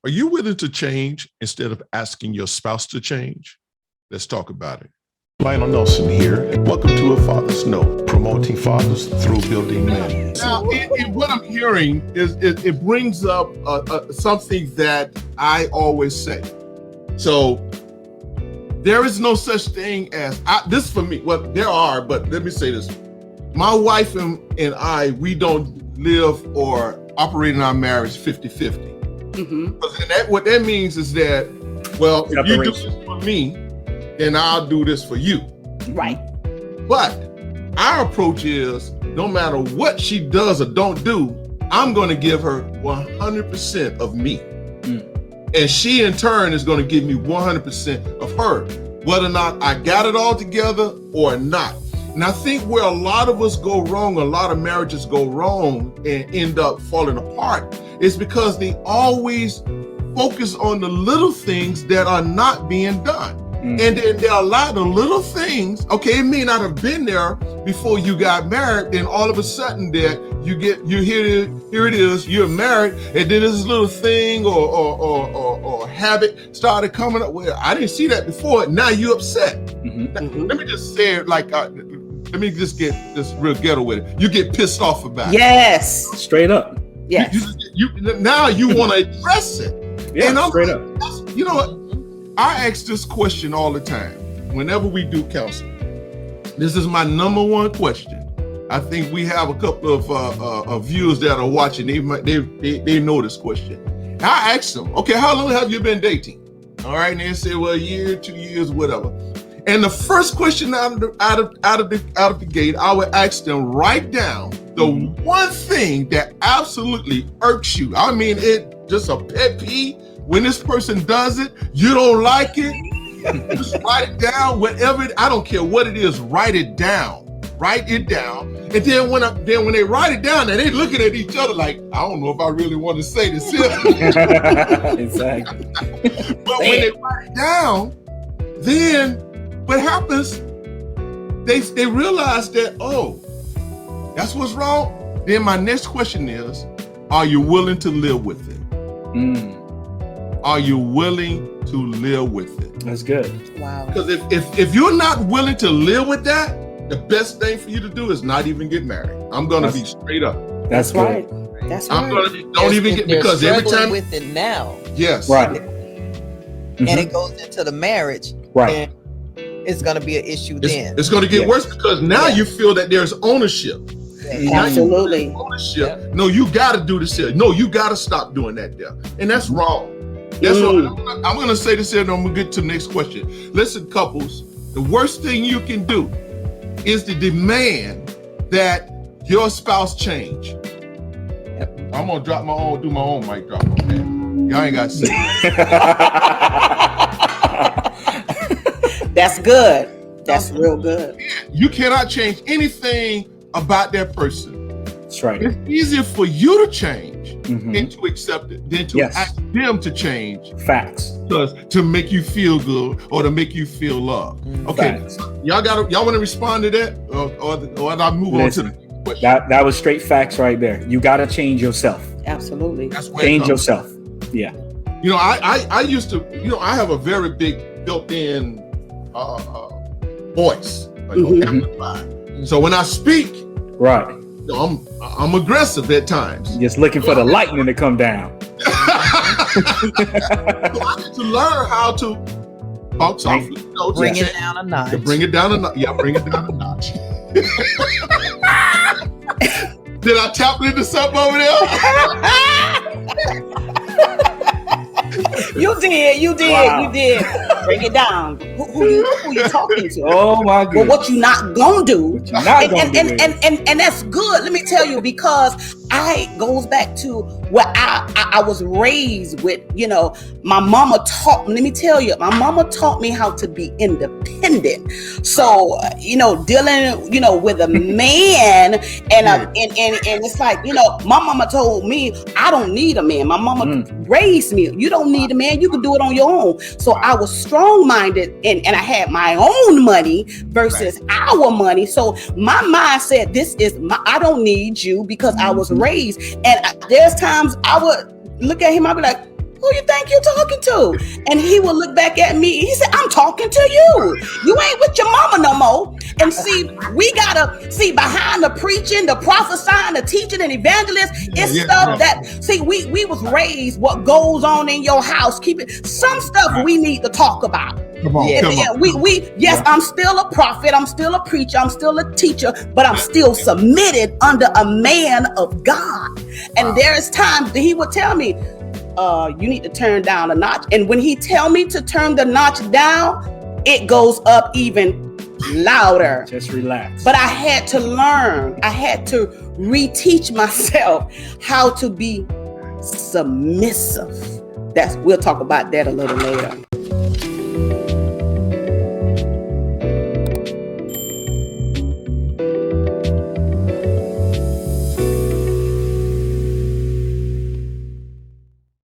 Are you willing to change instead of asking your spouse to change? Let's talk about it. Lionel Nelson here, and welcome to A Father's Note, promoting fathers through building men. Now, what I'm hearing is it brings up something that I always say. So there is no such thing as, this for me, well, there are, but let me say this. My wife and I, we don't live or operate in our marriage 50-50. Mm-hmm. What that means is that, well, if you do this for me, then I'll do this for you. Right. But our approach is, no matter what she does or don't do, I'm going to give her 100% of me. And she in turn is going to give me 100% of her, whether or not I got it all together or not. And I think where a lot of us go wrong, a lot of marriages go wrong and end up falling apart, is because they always focus on the little things that are not being done. And then there are a lot of little things. Okay, it may not have been there before you got married. Then all of a sudden, that here it is. You're married, and then this little thing or habit started coming up. Well, I didn't see that before. Now you're upset. Let me just say it like, let me just get this real ghetto with it. You get pissed off about it. Yes, straight up. Yes. Now you want to address it. Yeah, and straight up. You know what? I ask this question all the time whenever we do counseling. This is my number one question. I think we have a couple of viewers that are watching. They know this question. I ask them, okay, how long have you been dating? All right, and they say, well, a year, 2 years, whatever. And the first question out of the gate, I would ask them, write down the one thing that absolutely irks you. I mean, it just a pet peeve. When this person does it, you don't like it, just write it down, whatever, I don't care what it is, write it down. And then when they write it down, and they looking at each other like, I don't know if I really want to say this here. Exactly. But when they write it down, then what happens, they realize that, oh, that's what's wrong. Then my next question is, are you willing to live with it? Are you willing to live with it? That's good. Wow. Because if you're not willing to live with that, the best thing for you to do is not even get married. I'm going to be straight up. That's right. good. That's I'm right. going to don't even get, because every time with it now, yes, Right. and it goes into the marriage, Right. then it's going to be an issue. Then it's going to get worse, because now you feel that there's ownership. Absolutely. Ownership. Yeah. No, you got to do this here. No, you got to stop doing that there, and that's wrong. That's what I'm going to say this here, and I'm going to get to the next question. Listen, couples, the worst thing you can do is to demand that your spouse change. I'm going to do my own mic drop. Okay? Y'all ain't got to say That's good. That's real good. You cannot change anything about that person. That's right. It's easier for you to change and to accept it than to ask them to change. Facts. To make you feel good or to make you feel loved. Okay, Facts. y'all want to respond to that, or I move on to the next question? That was straight facts right there. You got to change yourself. Absolutely. That's where Change yourself. Yeah. You know, I used to. You know, I have a very big built-in voice, amplified. So when I speak, right. You know, I'm aggressive at times. Just looking for the lightning to come down. So I need to learn how to talk softly. Bring it down a notch. Bring it down a notch. Yeah, bring it down a notch. Did I tap into something over there? You did. Wow. You did. Bring it down. Who you talking to? Oh my goodness. Well, what you not gonna do? And that's good. Let me tell you, because goes back to where I was raised with. You know, my mama taught. Let me tell you, my mama taught me how to be independent. So you know, dealing with a man and it's like, my mama told me I don't need a man. My mama raised me. You don't need a man. You can do it on your own. So I was strong-minded and I had my own money versus our money. So my mind said, I don't need you because I was raised. And there's times I would look at him, I'd be like, Who you think you're talking to? And he would look back at me. He said, I'm talking to you. You ain't with your mama no more. And see, we gotta see behind the preaching, the prophesying, the teaching, and evangelist. It's stuff that see. We was raised. What goes on in your house? Keep it. Some stuff we need to talk about. Come on, come on. Yes, I'm still a prophet. I'm still a preacher. I'm still a teacher, but I'm still submitted under a man of God. And there's times that he would tell me, you need to turn down a notch. And when he tell me to turn the notch down, it goes up even louder. Just relax. But I had to learn. I had to reteach myself how to be submissive. We'll talk about that a little later.